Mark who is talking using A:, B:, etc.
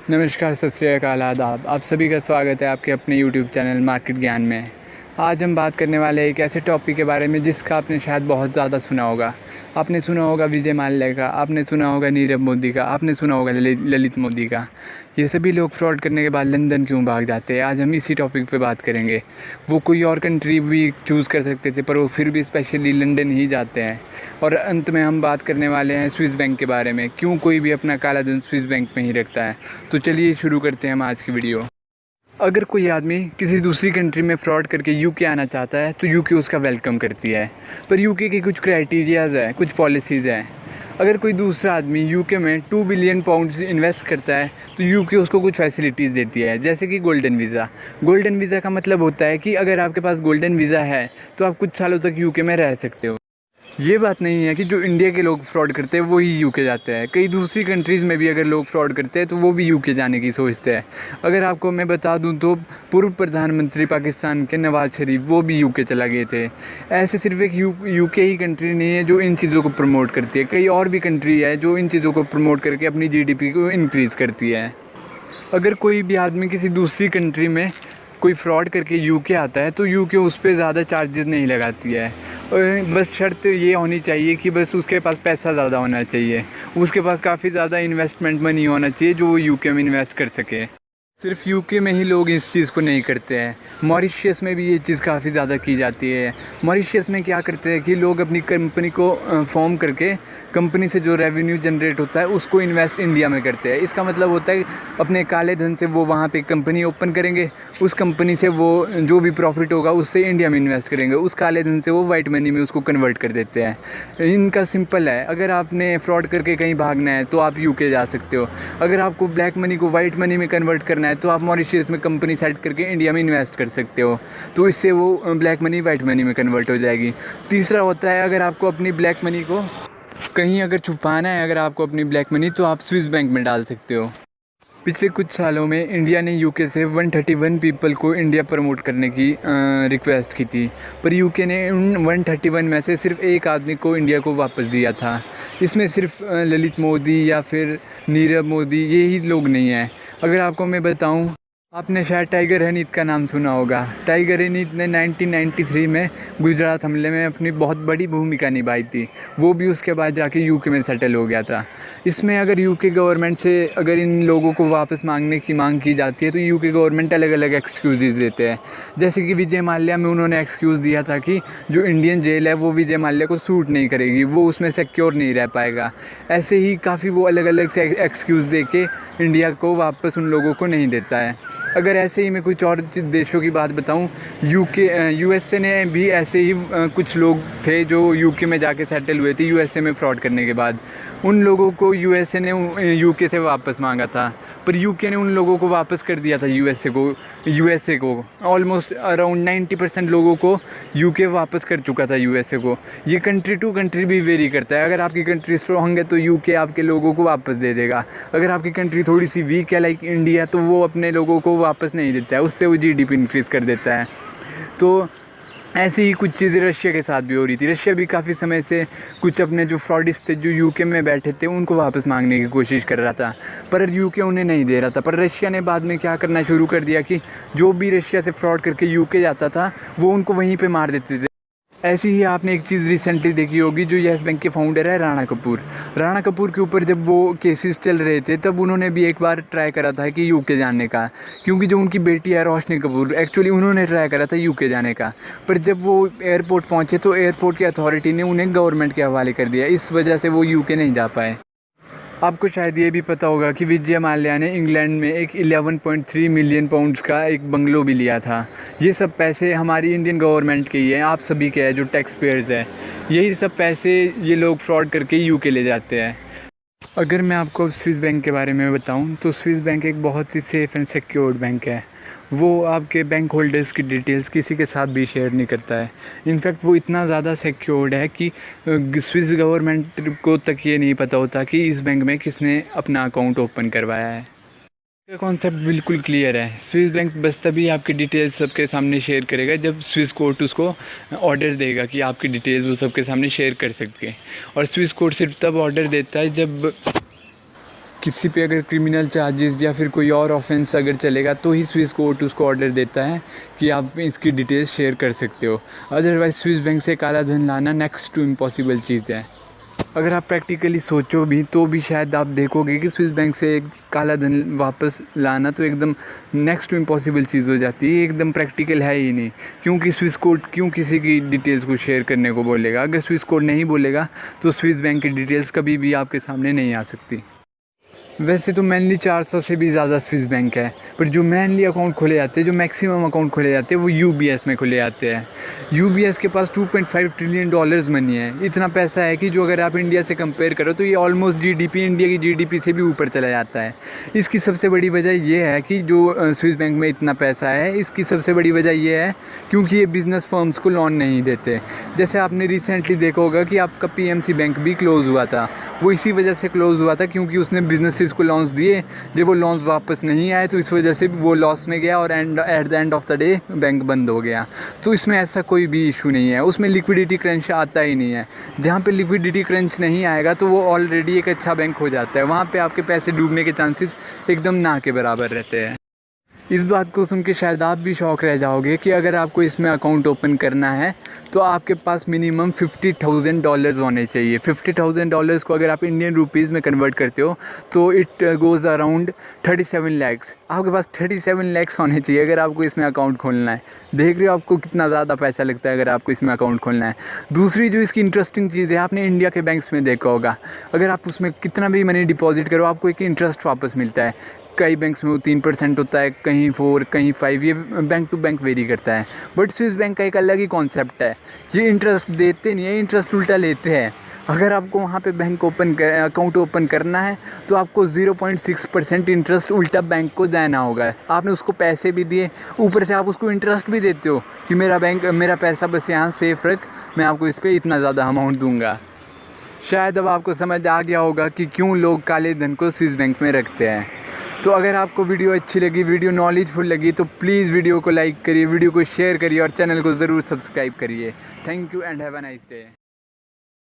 A: नमस्कार, सत श्री अकाल, आदाब। आप सभी का स्वागत है आपके अपने यूट्यूब चैनल मार्केट ज्ञान में। आज हम बात करने वाले हैं एक ऐसे टॉपिक के बारे में जिसका आपने शायद बहुत ज़्यादा सुना होगा। आपने सुना होगा विजय माल्या का, आपने सुना होगा नीरव मोदी का, आपने सुना होगा ललित मोदी का। ये सभी लोग फ्रॉड करने के बाद लंदन क्यों भाग जाते हैं, आज हम इसी टॉपिक पे बात करेंगे। वो कोई और कंट्री भी चूज़ कर सकते थे पर वो फिर भी स्पेशली लंदन ही जाते हैं। और अंत में हम बात करने वाले हैं स्विस बैंक के बारे में, क्यों कोई भी अपना काला धन स्विस बैंक में ही रखता है। तो चलिए शुरू करते हैं हम आज की वीडियो। अगर कोई आदमी किसी दूसरी कंट्री में फ़्रॉड करके यूके आना चाहता है तो यूके उसका वेलकम करती है, पर यूके की कुछ क्राइटेरियाज़ है, कुछ पॉलिसीज़ हैं। अगर कोई दूसरा आदमी यूके में 2 बिलियन पाउंड्स इन्वेस्ट करता है तो यूके उसको कुछ फैसिलिटीज़ देती है, जैसे कि गोल्डन वीज़ा। गोल्डन वीज़ा का मतलब होता है कि अगर आपके पास गोल्डन वीज़ा है तो आप कुछ सालों तक यूके में रह सकते हो। ये बात नहीं है कि जो इंडिया के लोग फ्रॉड करते हैं वो ही यूके जाते हैं। कई दूसरी कंट्रीज़ में भी अगर लोग फ्रॉड करते हैं तो वो भी यूके जाने की सोचते हैं। अगर आपको मैं बता दूं तो पूर्व प्रधानमंत्री पाकिस्तान के नवाज़ शरीफ वो भी यूके चला गए थे। ऐसे सिर्फ एक यूके ही कंट्री नहीं है जो इन चीज़ों को प्रमोट करती है, कई और भी कंट्री है जो इन चीज़ों को प्रमोट करके अपनी जीडीपी को इंक्रीज़ करती है। अगर कोई भी आदमी किसी दूसरी कंट्री में कोई फ्रॉड करके यूके आता है तो यूके उस पर ज़्यादा चार्जेस नहीं लगाती है। बस शर्त ये होनी चाहिए कि बस उसके पास पैसा ज़्यादा होना चाहिए, उसके पास काफ़ी ज़्यादा इन्वेस्टमेंट मनी होना चाहिए जो वो यूके में इन्वेस्ट कर सके। सिर्फ यूके में ही लोग इस चीज़ को नहीं करते हैं, मॉरिशस में भी ये चीज़ काफ़ी ज़्यादा की जाती है। मॉरिशस में क्या करते हैं कि लोग अपनी कंपनी को फॉर्म करके कंपनी से जो रेवेन्यू जनरेट होता है उसको इन्वेस्ट इंडिया में करते हैं। इसका मतलब होता है अपने काले धन से वो वहाँ पे कंपनी ओपन करेंगे, उस कंपनी से वो जो भी प्रॉफिट होगा उससे इंडिया में इन्वेस्ट करेंगे, उस काले धन से वो वाइट मनी में उसको कन्वर्ट कर देते हैं। इनका सिंपल है, अगर आपने फ्रॉड करके कहीं भागना है तो आप यूके जा सकते हो। अगर आपको ब्लैक मनी को वाइट मनी में कन्वर्ट करना है तो आप मॉरिशस में कंपनी सेट करके इंडिया में इन्वेस्ट कर सकते हो, तो इससे वो ब्लैक मनी वाइट मनी में कन्वर्ट हो जाएगी। तीसरा होता है, अगर आपको अपनी ब्लैक मनी को कहीं अगर छुपाना है, अगर आपको अपनी ब्लैक मनी, तो आप स्विस बैंक में डाल सकते हो। पिछले कुछ सालों में इंडिया ने यूके से 131 पीपल को इंडिया प्रमोट करने की रिक्वेस्ट की थी, पर यूके ने उन 131 में से सिर्फ एक आदमी को इंडिया को वापस दिया था। इसमें सिर्फ ललित मोदी या फिर नीरव मोदी ये ही लोग नहीं हैं। अगर आपको मैं बताऊं, आपने शायद टाइगर हनीत का नाम सुना होगा। टाइगर हनीत ने 1993 में गुजरात हमले में अपनी बहुत बड़ी भूमिका निभाई थी, वो भी उसके बाद जाके यूके में सेटल हो गया था। इसमें अगर यूके गवर्नमेंट से अगर इन लोगों को वापस मांगने की मांग की जाती है तो यूके गवर्नमेंट अलग अलग एक्सक्यूज़ देते हैं। जैसे कि विजय माल्या में उन्होंने एक्सक्यूज़ दिया था कि जो इंडियन जेल है वो विजय माल्या को सूट नहीं करेगी, वो उसमें सिक्योर नहीं रह पाएगा। ऐसे ही काफ़ी वो अलग अलग से एक्सक्यूज़ दे के इंडिया को वापस उन लोगों को नहीं देता है। अगर ऐसे ही मैं कुछ और देशों की बात बताऊं, यूएसए ने भी ऐसे ही कुछ लोग थे जो यूके में जाके सेटल हुए थे यूएसए में फ्रॉड करने के बाद। उन लोगों को यूएसए ने यूके से वापस मांगा था, पर यूके ने उन लोगों को वापस कर दिया था यूएसए को। ऑलमोस्ट अराउंड 90% लोगों को यूके वापस कर चुका था यूएसए को। ये कंट्री टू कंट्री भी वेरी करता है। अगर आपकी कंट्री स्ट्रॉन्ग है तो यूके आपके लोगों को वापस दे देगा। अगर आपकी कंट्री थोड़ी सी वीक है लाइक इंडिया, तो वो अपने लोगों को वापस नहीं देता है, उससे वो जीडीपी इंक्रीज़ कर देता है। तो ऐसी ही कुछ चीज़ें रशिया के साथ भी हो रही थी। रशिया भी काफ़ी समय से कुछ अपने जो फ्रॉडिस्ट थे जो यूके में बैठे थे उनको वापस मांगने की कोशिश कर रहा था, पर यूके उन्हें नहीं दे रहा था। पर रशिया ने बाद में क्या करना शुरू कर दिया कि जो भी रशिया से फ्रॉड करके यूके जाता था वो उनको वहीं पे मार देते थे। ऐसी ही आपने एक चीज़ रिसेंटली देखी होगी, जो येस बैंक के फाउंडर है राणा कपूर। राणा कपूर के ऊपर जब वो केसेस चल रहे थे तब उन्होंने भी एक बार ट्राई करा था कि यूके जाने का, क्योंकि जो उनकी बेटी है रोशनी कपूर, एक्चुअली उन्होंने ट्राई करा था यूके जाने का। पर जब वो एयरपोर्ट पहुँचे तो एयरपोर्ट की अथॉरिटी ने उन्हें गवर्नमेंट के हवाले कर दिया, इस वजह से वो यूके नहीं जा पाए। आपको शायद ये भी पता होगा कि विजय माल्या ने इंग्लैंड में एक 11.3 मिलियन पाउंड्स का एक बंगलो भी लिया था। ये सब पैसे हमारी इंडियन गवर्नमेंट के ही हैं, आप सभी के हैं जो टैक्स पेयर्स हैं। यही सब पैसे ये लोग फ्रॉड करके यूके ले जाते हैं। अगर मैं आपको स्विस बैंक के बारे में बताऊं तो स्विस बैंक एक बहुत ही सेफ़ एंड सिक्योर्ड बैंक है। वो आपके बैंक होल्डर्स की डिटेल्स किसी के साथ भी शेयर नहीं करता है। इनफैक्ट वो इतना ज़्यादा सिक्योर्ड है कि स्विस गवर्नमेंट को तक ये नहीं पता होता कि इस बैंक में किसने अपना अकाउंट ओपन करवाया है। इसका कॉन्सेप्ट बिल्कुल क्लियर है। स्विस बैंक बस तभी आपकी डिटेल्स सबके सामने शेयर करेगा जब स्विस कोर्ट उसको ऑर्डर देगा कि आपकी डिटेल्स वो सबके सामने शेयर कर सके। और स्विस कोर्ट सिर्फ तब ऑर्डर देता है जब किसी पे अगर क्रिमिनल चार्जेस या फिर कोई और ऑफेंस अगर चलेगा तो ही स्विस कोर्ट उसको ऑर्डर देता है कि आप इसकी डिटेल्स शेयर कर सकते हो। अदरवाइज़ स्विस बैंक से काला धन लाना नेक्स्ट टू इम्पॉसिबल चीज़ है। अगर आप प्रैक्टिकली सोचो भी तो भी शायद आप देखोगे कि स्विस बैंक से एक काला धन वापस लाना तो एकदम नेक्स्ट टू इम्पॉसिबल चीज़ हो जाती है, एकदम प्रैक्टिकल है ही नहीं। क्योंकि स्विस कोड क्यों किसी की डिटेल्स को शेयर करने को बोलेगा? अगर स्विस कोड नहीं बोलेगा तो स्विस बैंक की डिटेल्स कभी भी आपके सामने नहीं आ सकती। वैसे तो मेनली 400 से भी ज़्यादा स्विस बैंक है, पर जो मेनली अकाउंट खोले जाते हैं, जो मैक्सिमम अकाउंट खोले जाते हैं वो यूबीएस में खोले जाते हैं। यूबीएस के पास $2.5 ट्रिलियन मनी है। इतना पैसा है कि जो अगर आप इंडिया से कंपेयर करो तो ये ऑलमोस्ट जीडीपी, इंडिया की जीडीपी से भी ऊपर चला जाता है। इसकी सबसे बड़ी वजह ये है कि जो स्विस बैंक में इतना पैसा है, इसकी सबसे बड़ी वजह ये है क्योंकि ये बिज़नेस फर्म्स को लोन नहीं देते। जैसे आपने रिसेंटली देखा होगा कि आपका पीएमसी बैंक भी क्लोज़ हुआ था, वो इसी वजह से क्लोज़ हुआ था क्योंकि उसने बिजनेसेस को लोन्स दिए। जब वो लोन्स वापस नहीं आए तो इस वजह से वो लॉस में गया और at the end of the day bank बंद हो गया। तो इसमें ऐसा कोई भी इशू नहीं है, उसमें लिक्विडिटी क्रंच आता ही नहीं है। जहाँ पे लिक्विडिटी क्रंच नहीं आएगा तो वो ऑलरेडी एक अच्छा बैंक हो जाता है, वहाँ पे आपके पैसे डूबने के चांसेस एकदम ना के बराबर रहते हैं। इस बात को सुन के शायद आप भी शॉक रह जाओगे कि अगर आपको इसमें अकाउंट ओपन करना है तो आपके पास मिनिमम $50,000 होने चाहिए। $50,000 को अगर आप इंडियन रुपीज़ में कन्वर्ट करते हो तो इट गोज़ अराउंड 37 lakhs। आपके पास 37 lakhs होने चाहिए अगर आपको इसमें अकाउंट खोलना है। देख रहे हो आपको कितना ज़्यादा पैसा लगता है अगर आपको इसमें अकाउंट खोलना है। दूसरी जो इसकी इंटरेस्टिंग चीज़ है, आपने इंडिया के बैंक्स में देखा होगा, अगर आप उसमें कितना भी मनी डिपॉजिट करो आपको एक इंटरेस्ट वापस मिलता है। कई बैंक्स में वो 3% होता है, कहीं 4, कहीं 5, ये बैंक टू बैंक वेरी करता है। बट स्विस बैंक का एक अलग ही कॉन्सेप्ट है, ये इंटरेस्ट देते नहीं है, इंटरेस्ट उल्टा लेते हैं। अगर आपको वहाँ पे अकाउंट ओपन करना है तो आपको 0.6% इंटरेस्ट उल्टा बैंक को देना होगा। आपने उसको पैसे भी दिए, ऊपर से आप उसको इंटरेस्ट भी देते हो कि मेरा पैसा बस यहाँ सेफ रख, मैं आपको इस पर इतना ज़्यादा अमाउंट दूँगा। शायद अब आपको समझ आ गया होगा कि क्यों लोग काले धन को स्विस बैंक में रखते हैं। तो अगर आपको वीडियो अच्छी लगी, वीडियो नॉलेजफुल लगी तो प्लीज़ वीडियो को लाइक करिए, वीडियो को शेयर करिए और चैनल को ज़रूर सब्सक्राइब करिए। Thank you and have a nice day.